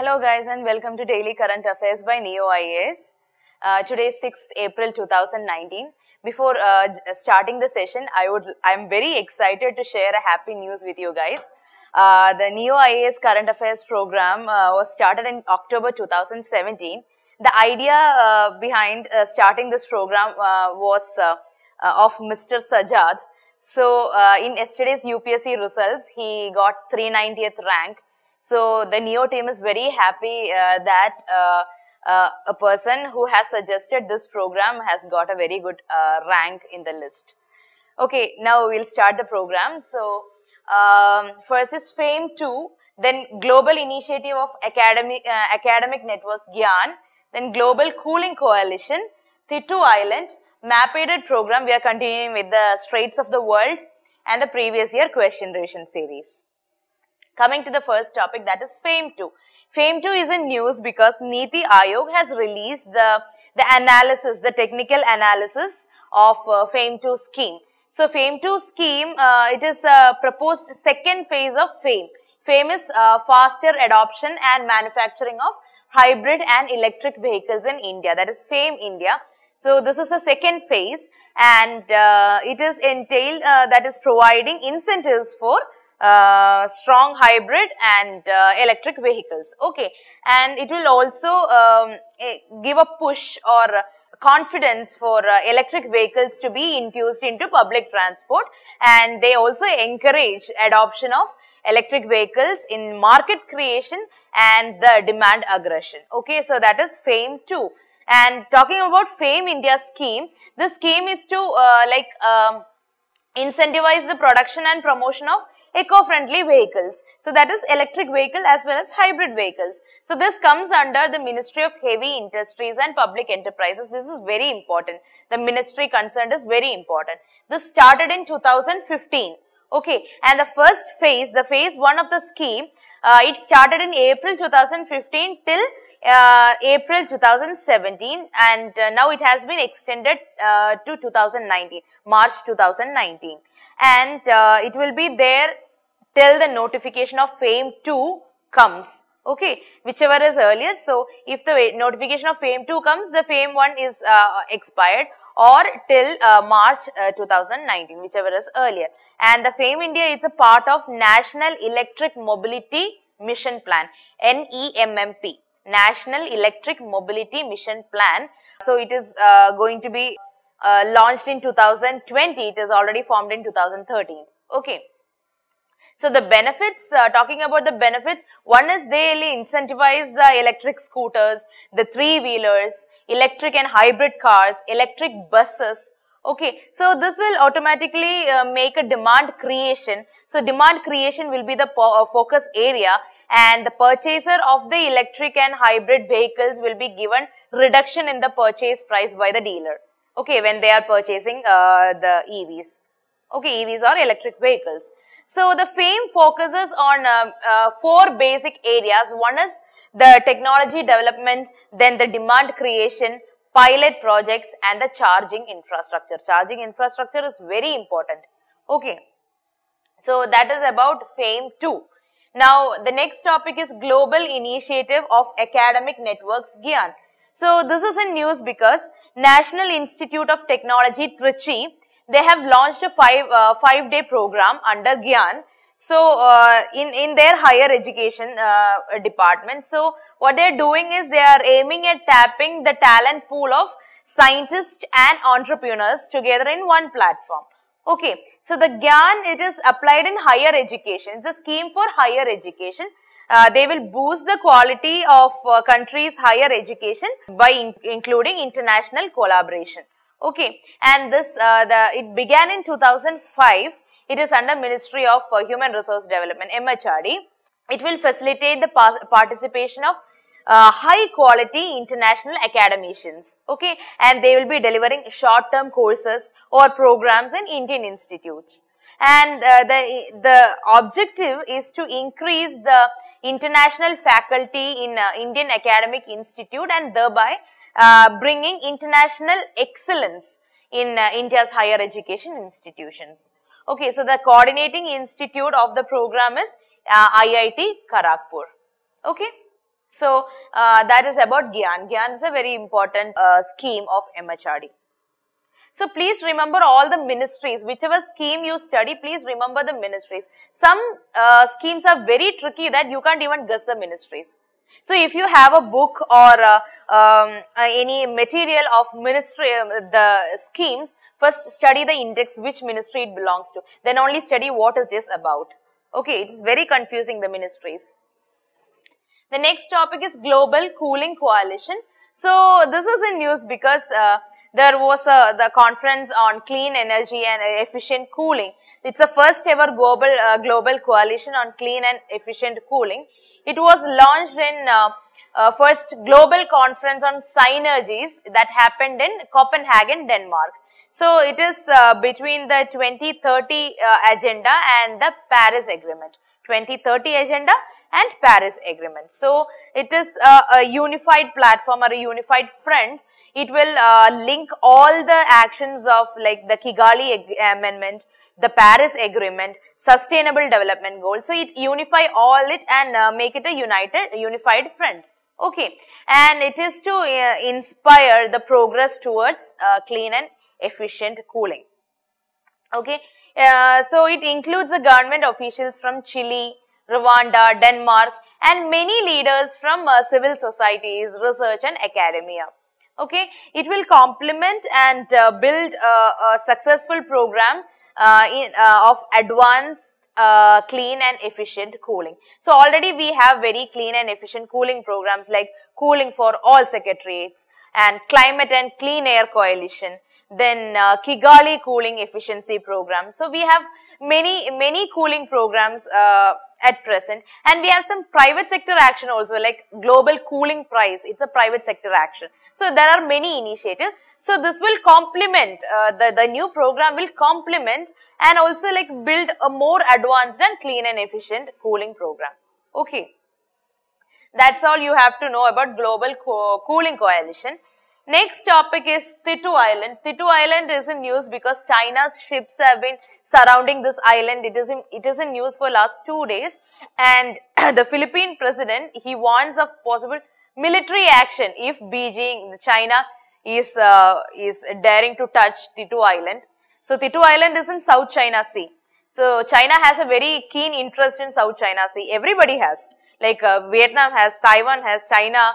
Hello guys and welcome to Daily Current Affairs by Tiu IAS. Today is 6th April 2019. Before starting the session, I'm very excited to share a happy news with you guys. The Tiu IAS Current Affairs program was started in October 2017. The idea behind starting this program was of Mr. Sajad. So in yesterday's UPSC results, he got 390th rank. So the NEO team is very happy that a person who has suggested this program has got a very good rank in the list. Okay, now we'll start the program. So first is FAME 2, then Global Initiative of Academic Network GYAN, then Global Cooling Coalition, Tiu Island, map-aided program. We are continuing with the Straits of the World and the previous year question revision series. Coming to the first topic, that is FAME 2. FAME 2 is in news because Niti Aayog has released the analysis, the technical analysis of FAME 2 scheme. So FAME 2 scheme, it is a proposed second phase of FAME. FAME is faster adoption and manufacturing of hybrid and electric vehicles in India. That is FAME India. So this is the second phase, and it is entailed that is providing incentives for strong hybrid and electric vehicles. Okay, and it will also give a push or confidence for electric vehicles to be infused into public transport, and they also encourage adoption of electric vehicles in market creation and the demand aggression. Okay, so that is FAME 2. And talking about FAME India scheme, this scheme is to incentivize the production and promotion of eco-friendly vehicles. So that is electric vehicle as well as hybrid vehicles. So this comes under the Ministry of Heavy Industries and Public Enterprises. This is very important. The ministry concerned is very important. This started in 2015. Okay, and the first phase, the phase 1 of the scheme, it started in April 2015 till April 2017, and now it has been extended to 2019, March 2019, and it will be there till the notification of FAME 2 comes. Okay, whichever is earlier. So if the notification of FAME 2 comes, the FAME 1 is expired, or till March 2019, whichever is earlier. And the FAME India is a part of National Electric Mobility Mission Plan, NEMMP, National Electric Mobility Mission Plan. So it is going to be launched in 2020. It is already formed in 2013. Okay. So the benefits, talking about the benefits, one is they really incentivize the electric scooters, the three-wheelers, electric and hybrid cars, electric buses. Okay, so this will automatically make a demand creation. So demand creation will be the focus area, and the purchaser of the electric and hybrid vehicles will be given reduction in the purchase price by the dealer. Okay, when they are purchasing the EVs. Okay, EVs or electric vehicles. So the FAME focuses on 4 basic areas. One is the technology development, then the demand creation, pilot projects, and the charging infrastructure. Charging infrastructure is very important. Okay, so that is about FAME 2. Now the next topic is Global Initiative of Academic Networks GYAN. So this is in news because National Institute of Technology Trichy, they have launched a 5-day program under GYAN. So in their higher education department. So what they are doing is they are aiming at tapping the talent pool of scientists and entrepreneurs together in one platform. Okay, so the GYAN, it is applied in higher education. It's a scheme for higher education. They will boost the quality of countries' higher education by including international collaboration. Okay, and this it began in 2005. It is under Ministry of Human Resource Development, MHRD. It will facilitate the participation of high quality international academicians. Okay, and they will be delivering short-term courses or programs in Indian institutes. And the objective is to increase the international faculty in Indian Academic Institute, and thereby bringing international excellence in India's higher education institutions. Okay, so the coordinating institute of the program is IIT Kharagpur. Okay, So, that is about Gyan. Gyan is a very important scheme of MHRD. So, please remember all the ministries. Whichever scheme you study, please remember the ministries. Some schemes are very tricky that you can't even guess the ministries. So, if you have a book or any material of ministry, the schemes, first study the index, which ministry it belongs to. Then only study what it is about. Okay, it is very confusing, the ministries. The next topic is Global Cooling Coalition. So, this is in news because there was the conference on clean energy and efficient cooling. It's the first ever global coalition on clean and efficient cooling. It was launched in first global conference on synergies that happened in Copenhagen, Denmark. So, it is between the 2030 agenda and the Paris Agreement. 2030 agenda and Paris Agreement. So, it is a unified platform or a unified front. It will link all the actions of like the Kigali Amendment, the Paris Agreement, Sustainable Development Goals. So, it unify all it and make it a unified front. Okay. And it is to inspire the progress towards clean and efficient cooling. Okay. So, it includes the government officials from Chile, Rwanda, Denmark, and many leaders from civil societies, research and academia. Okay, it will complement and build a successful program of advanced clean and efficient cooling. So, already we have very clean and efficient cooling programs like Cooling for All Secretariats and Climate and Clean Air Coalition, then Kigali Cooling Efficiency Program. So, we have many cooling programs at present, and we have some private sector action also like Global Cooling Prize. It's a private sector action. So, there are many initiatives. So, this will complement, the new program will complement and also like build a more advanced and clean and efficient cooling program. Okay. That's all you have to know about Global Cooling Coalition. Next topic is Tiu Island. Tiu Island is in news because China's ships have been surrounding this island. It is in news for last 2 days, and the Philippine president, he warns of possible military action if Beijing, China is daring to touch Tiu Island. So, Tiu Island is in South China Sea. So, China has a very keen interest in South China Sea. Everybody has, like Vietnam has, Taiwan has, China,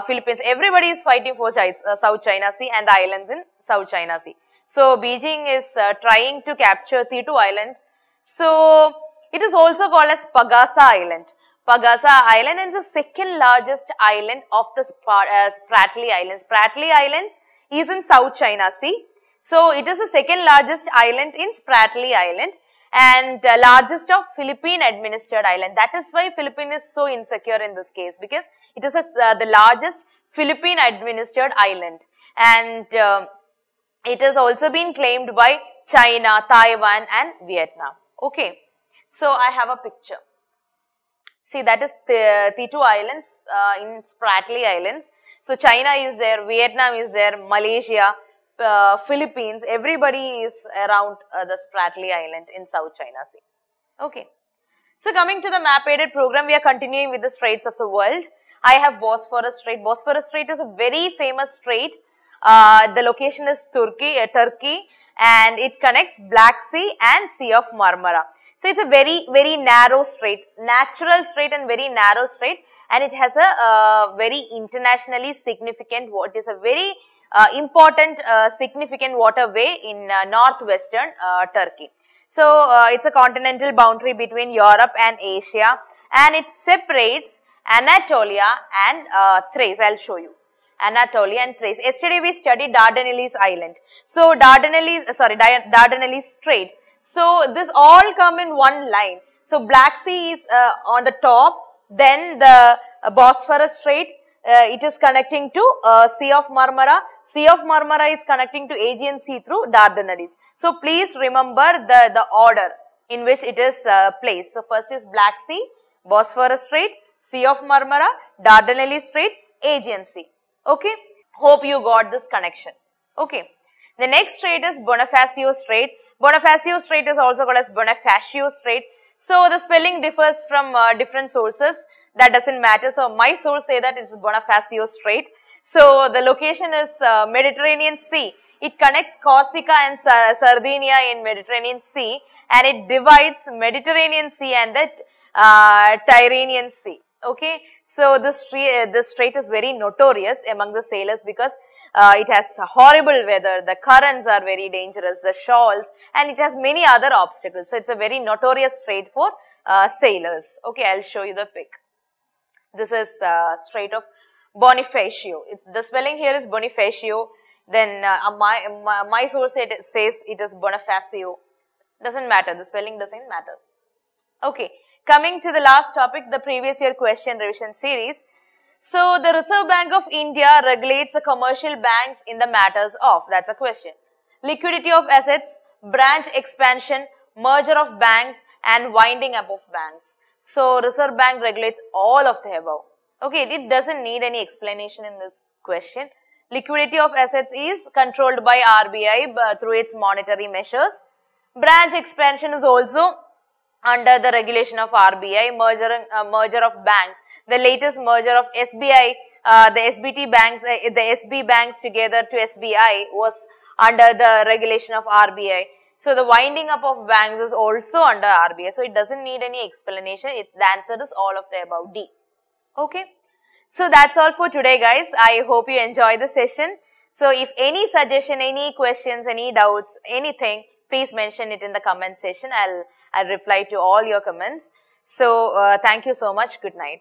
Philippines, everybody is fighting for South China Sea and the islands in South China Sea. So, Beijing is trying to capture Tiu Island. So, it is also called as Pagasa Island. Pagasa Island is the second largest island of the Spratly Islands. Spratly Islands is in South China Sea. So, it is the second largest island in Spratly Island and the largest of Philippine administered island. That is why Philippines is so insecure in this case, because it is the largest Philippine administered island, and it has also been claimed by China, Taiwan and Vietnam. Okay. So, I have a picture. See, that is Tiu Islands in Spratly Islands. So, China is there, Vietnam is there, Malaysia, Philippines, everybody is around the Spratly Island in South China Sea. Okay. So, coming to the map aided program, we are continuing with the straits of the world. I have Bosphorus Strait. Bosphorus Strait is a very famous strait. The location is Turkey, and it connects Black Sea and Sea of Marmara. So, it's a very narrow strait, natural strait and very narrow strait, and it has a very internationally significant, it is a very important significant waterway in northwestern Turkey. So, it's a continental boundary between Europe and Asia, and it separates Anatolia and Thrace. I'll show you. Anatolia and Thrace. Yesterday we studied Dardanelles Island. So, Dardanelles Strait. So, this all come in one line. So, Black Sea is on the top, then the Bosphorus Strait, it is connecting to Sea of Marmara. Sea of Marmara is connecting to Aegean Sea through Dardanelles. So, please remember the order in which it is placed. So, first is Black Sea, Bosphorus Strait, Sea of Marmara, Dardanelles Strait, Aegean Sea. Okay. Hope you got this connection. Okay. The next strait is Bonifacio Strait. Bonifacio Strait is also called as Bonifacio Strait. So, the spelling differs from different sources. That doesn't matter. So my source say that it's Bonifacio Strait. So the location is Mediterranean Sea. It connects Corsica and Sardinia in Mediterranean Sea, and it divides Mediterranean Sea and the Tyrrhenian Sea. Okay, so this strait is very notorious among the sailors because it has horrible weather, the currents are very dangerous, the shoals, and it has many other obstacles. So it's a very notorious strait for sailors. Okay, I'll show you the pic. This is Strait of Bonifacio. The spelling here is Bonifacio. Then my source says it is Bonifacio. Doesn't matter. The spelling doesn't matter. Okay. Coming to the last topic, the previous year question revision series. So, the Reserve Bank of India regulates the commercial banks in the matters of, that's a question, liquidity of assets, branch expansion, merger of banks, and winding up of banks. So, Reserve Bank regulates all of the above. Okay, it doesn't need any explanation in this question. Liquidity of assets is controlled by RBI through its monetary measures. Branch expansion is also under the regulation of RBI. Merger of banks. The latest merger of SBI, the SBT banks, the SB banks together to SBI was under the regulation of RBI. So, the winding up of banks is also under RBI. So, it doesn't need any explanation. The answer is all of the above, D. Okay. So, that's all for today, guys. I hope you enjoy the session. So, if any suggestion, any questions, any doubts, anything, please mention it in the comment section. I'll reply to all your comments. So, thank you so much. Good night.